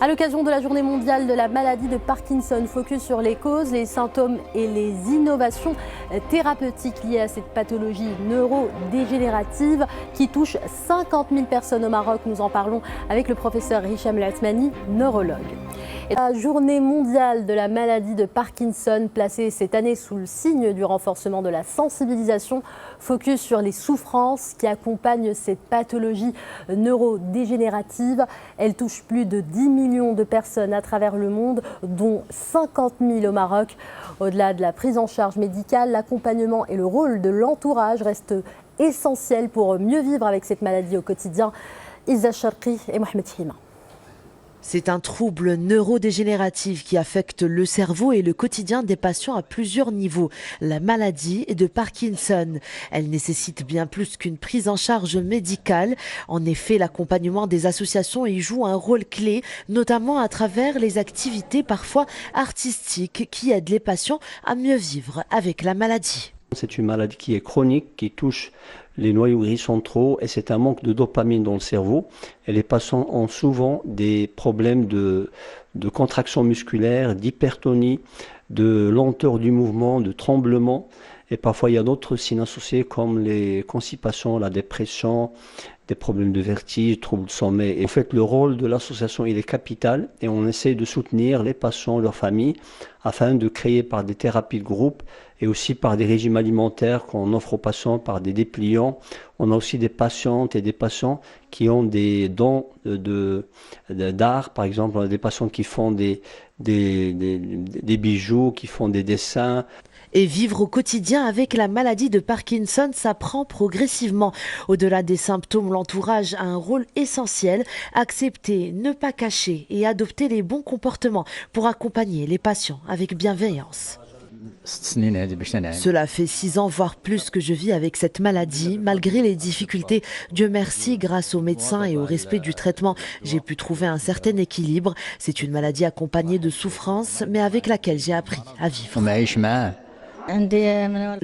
À l'occasion de la journée mondiale de la maladie de Parkinson, focus sur les causes, les symptômes et les innovations thérapeutiques liées à cette pathologie neurodégénérative qui touche 50 000 personnes au Maroc. Nous en parlons avec le professeur Hicham El Athmani, neurologue. Et la journée mondiale de la maladie de Parkinson, placée cette année sous le signe du renforcement de la sensibilisation, focus sur les souffrances qui accompagnent cette pathologie neurodégénérative. Elle touche plus de 10 millions de personnes à travers le monde, dont 50 000 au Maroc. Au-delà de la prise en charge médicale, l'accompagnement et le rôle de l'entourage restent essentiels pour mieux vivre avec cette maladie au quotidien. Isa Charqi et Mohamed Hima. C'est un trouble neurodégénératif qui affecte le cerveau et le quotidien des patients à plusieurs niveaux. La maladie est de Parkinson. Elle nécessite bien plus qu'une prise en charge médicale. En effet, l'accompagnement des associations y joue un rôle clé, notamment à travers les activités parfois artistiques qui aident les patients à mieux vivre avec la maladie. C'est une maladie qui est chronique, qui touche les noyaux gris centraux et c'est un manque de dopamine dans le cerveau. Et les patients ont souvent des problèmes de contraction musculaire, d'hypertonie, de lenteur du mouvement, de tremblement. Et parfois, il y a d'autres signes associés comme les constipations, la dépression, des problèmes de vertige, troubles de sommeil. Et en fait, le rôle de l'association, il est capital et on essaie de soutenir les patients, leurs familles, afin de créer par des thérapies de groupe et aussi par des régimes alimentaires qu'on offre aux patients par des dépliants. On a aussi des patientes et des patients qui ont des dons d'art. Par exemple, on a des patients qui font des bijoux, qui font des dessins. Et vivre au quotidien avec la maladie de Parkinson s'apprend progressivement. Au-delà des symptômes, l'entourage a un rôle essentiel. Accepter, ne pas cacher et adopter les bons comportements pour accompagner les patients avec bienveillance. Cela fait 6 ans, voire plus, que je vis avec cette maladie. Malgré les difficultés, Dieu merci, grâce aux médecins et au respect du traitement, j'ai pu trouver un certain équilibre. C'est une maladie accompagnée de souffrances, mais avec laquelle j'ai appris à vivre.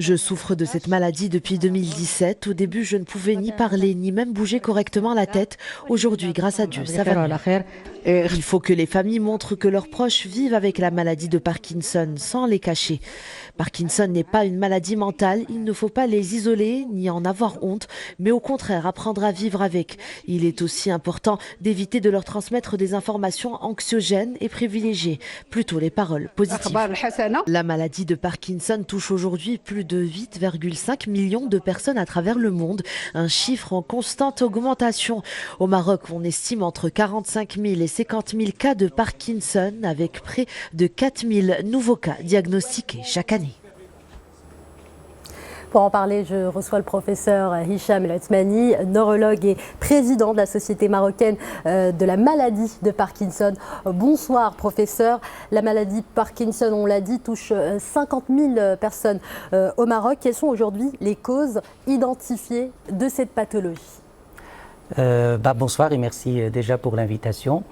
Je souffre de cette maladie depuis 2017. Au début, je ne pouvais ni parler, ni même bouger correctement la tête. Aujourd'hui, grâce à Dieu, ça va mieux. Il faut que les familles montrent que leurs proches vivent avec la maladie de Parkinson sans les cacher. Parkinson n'est pas une maladie mentale, il ne faut pas les isoler ni en avoir honte, mais au contraire apprendre à vivre avec. Il est aussi important d'éviter de leur transmettre des informations anxiogènes et privilégier plutôt les paroles positives. La maladie de Parkinson touche aujourd'hui plus de 8,5 millions de personnes à travers le monde, un chiffre en constante augmentation. Au Maroc, on estime entre 45 000 et 50 000 cas de Parkinson, avec près de 4 000 nouveaux cas diagnostiqués chaque année. Pour en parler, je reçois le professeur Hicham El Athmani, neurologue et président de la Société marocaine de la maladie de Parkinson. Bonsoir professeur. La maladie de Parkinson, on l'a dit, touche 50 000 personnes au Maroc. Quelles sont aujourd'hui les causes identifiées de cette pathologie ? Bonsoir et merci déjà pour l'invitation.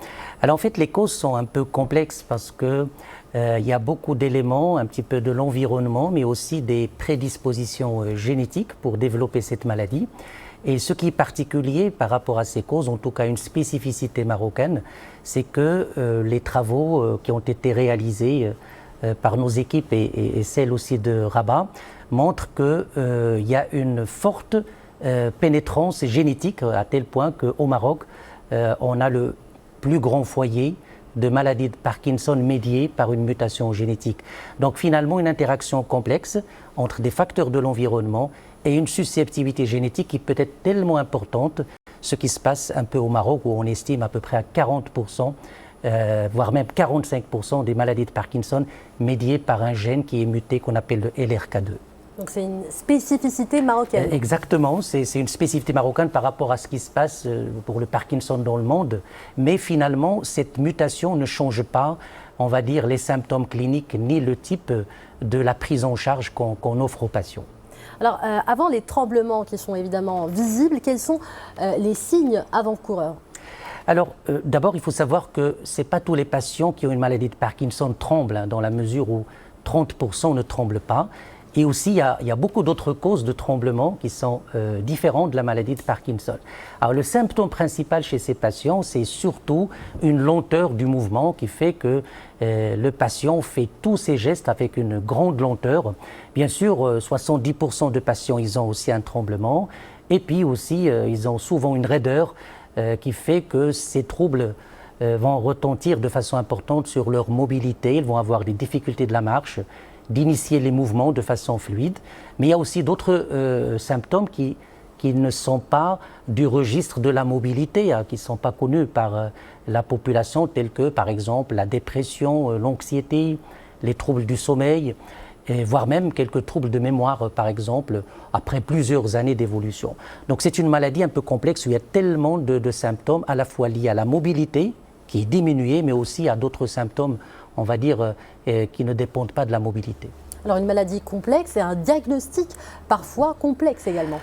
Alors en fait, les causes sont un peu complexes parce que il y a beaucoup d'éléments, un petit peu de l'environnement, mais aussi des prédispositions génétiques pour développer cette maladie. Et ce qui est particulier par rapport à ces causes, en tout cas une spécificité marocaine, c'est que les travaux qui ont été réalisés par nos équipes et celles aussi de Rabat montrent qu'il y a une forte pénétrance génétique à tel point qu'au Maroc, on a le plus grand foyer de maladie de Parkinson médiée par une mutation génétique. Donc finalement, une interaction complexe entre des facteurs de l'environnement et une susceptibilité génétique qui peut être tellement importante, ce qui se passe un peu au Maroc où on estime à peu près à 40%, voire même 45% des maladies de Parkinson médiées par un gène qui est muté qu'on appelle le LRK2. Donc c'est une spécificité marocaine. Exactement, c'est une spécificité marocaine par rapport à ce qui se passe pour le Parkinson dans le monde. Mais finalement, cette mutation ne change pas, on va dire, les symptômes cliniques ni le type de la prise en charge qu'on offre aux patients. Alors, avant les tremblements qui sont évidemment visibles, quels sont les signes avant-coureurs ? Alors, d'abord, il faut savoir que ce n'est pas tous les patients qui ont une maladie de Parkinson tremblent, dans la mesure où 30% ne tremblent pas. Et aussi, il y a beaucoup d'autres causes de tremblements qui sont différentes de la maladie de Parkinson. Alors, le symptôme principal chez ces patients, c'est surtout une lenteur du mouvement qui fait que le patient fait tous ses gestes avec une grande lenteur. Bien sûr, 70% de patients, ils ont aussi un tremblement. Et puis aussi, ils ont souvent une raideur qui fait que ces troubles vont retentir de façon importante sur leur mobilité. Ils vont avoir des difficultés de la marche, d'initier les mouvements de façon fluide. Mais il y a aussi d'autres symptômes qui ne sont pas du registre de la mobilité, hein, qui ne sont pas connus par la population, tels que par exemple la dépression, l'anxiété, les troubles du sommeil, et voire même quelques troubles de mémoire, par exemple, après plusieurs années d'évolution. Donc c'est une maladie un peu complexe où il y a tellement de symptômes à la fois liés à la mobilité, qui est diminuée, mais aussi à d'autres symptômes, on va dire, qui ne dépendent pas de la mobilité. Alors une maladie complexe et un diagnostic parfois complexe également.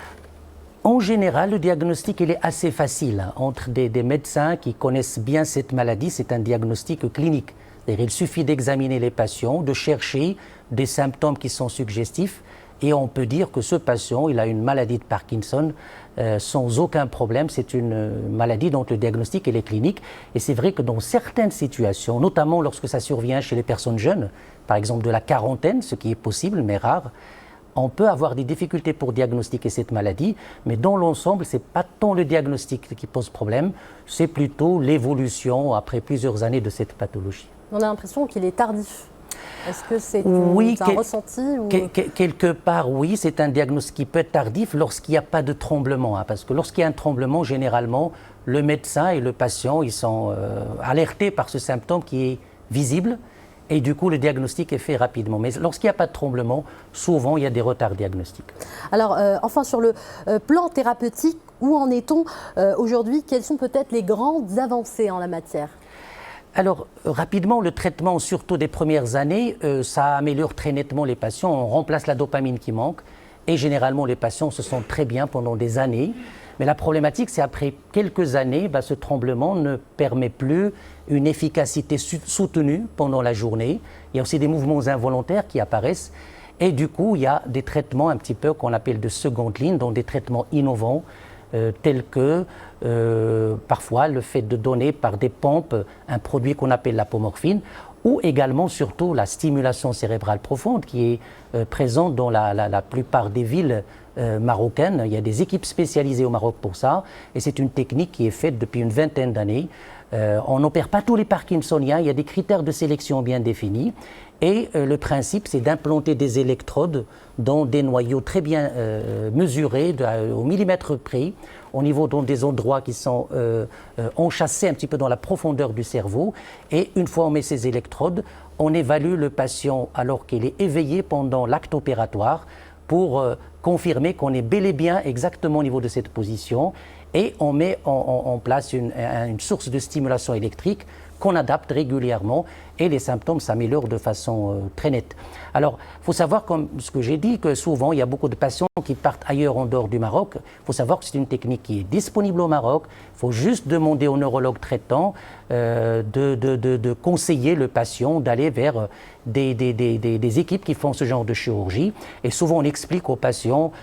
En général, le diagnostic il est assez facile. Entre des médecins qui connaissent bien cette maladie, c'est un diagnostic clinique. C'est-à-dire, il suffit d'examiner les patients, de chercher des symptômes qui sont suggestifs et on peut dire que ce patient il a une maladie de Parkinson sans aucun problème. C'est une maladie dont le diagnostic il est clinique. Et c'est vrai que dans certaines situations, notamment lorsque ça survient chez les personnes jeunes, par exemple de la quarantaine, ce qui est possible mais rare, on peut avoir des difficultés pour diagnostiquer cette maladie, mais dans l'ensemble, ce n'est pas tant le diagnostic qui pose problème, c'est plutôt l'évolution après plusieurs années de cette pathologie. On a l'impression qu'il est tardif. Est-ce que c'est un ressenti ou... Quelque part, oui, c'est un diagnostic qui peut être tardif lorsqu'il n'y a pas de tremblement. Hein, parce que lorsqu'il y a un tremblement, généralement, le médecin et le patient ils sont alertés par ce symptôme qui est visible. Et du coup, le diagnostic est fait rapidement. Mais lorsqu'il n'y a pas de tremblement, souvent, il y a des retards diagnostiques. Alors, enfin, sur le plan thérapeutique, où en est-on aujourd'hui? Quelles sont peut-être les grandes avancées en la matière? Alors, rapidement, le traitement, surtout des premières années, ça améliore très nettement les patients. On remplace la dopamine qui manque. Et généralement, les patients se sentent très bien pendant des années. Mais la problématique, c'est après quelques années, ce tremblement ne permet plus une efficacité soutenue pendant la journée. Il y a aussi des mouvements involontaires qui apparaissent. Et du coup, il y a des traitements un petit peu qu'on appelle de seconde ligne, donc des traitements innovants, tels que parfois le fait de donner par des pompes un produit qu'on appelle l'apomorphine, ou également surtout la stimulation cérébrale profonde qui est présente dans la plupart des villes marocaines. Il y a des équipes spécialisées au Maroc pour ça et c'est une technique qui est faite depuis une vingtaine d'années. On n'opère pas tous les Parkinsoniens, il y a des critères de sélection bien définis et le principe c'est d'implanter des électrodes dans des noyaux très bien mesurés au millimètre près au niveau des endroits qui sont enchâssés un petit peu dans la profondeur du cerveau et une fois on met ces électrodes, on évalue le patient alors qu'il est éveillé pendant l'acte opératoire pour confirmer qu'on est bel et bien exactement au niveau de cette position et on met en place une source de stimulation électrique qu'on adapte régulièrement et les symptômes s'améliorent de façon très nette. Alors, il faut savoir, comme ce que j'ai dit, que souvent, il y a beaucoup de patients qui partent ailleurs en dehors du Maroc. Il faut savoir que c'est une technique qui est disponible au Maroc. Il faut juste demander au neurologue traitant de conseiller le patient d'aller vers des équipes qui font ce genre de chirurgie. Et souvent, on explique aux patients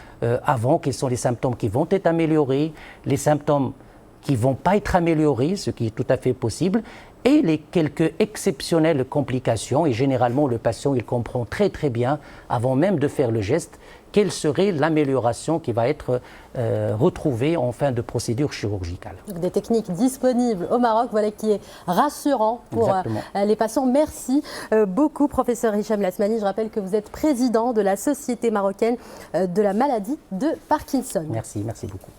avant quels sont les symptômes qui vont être améliorés, les symptômes qui ne vont pas être améliorés, ce qui est tout à fait possible, et les quelques exceptionnelles complications. Et généralement, le patient, il comprend très très bien, avant même de faire le geste, quelle serait l'amélioration qui va être retrouvée en fin de procédure chirurgicale. Donc des techniques disponibles au Maroc, voilà qui est rassurant pour les patients. Merci beaucoup, professeur Hicham Lasmani. Je rappelle que vous êtes président de la Société marocaine de la maladie de Parkinson. Merci beaucoup.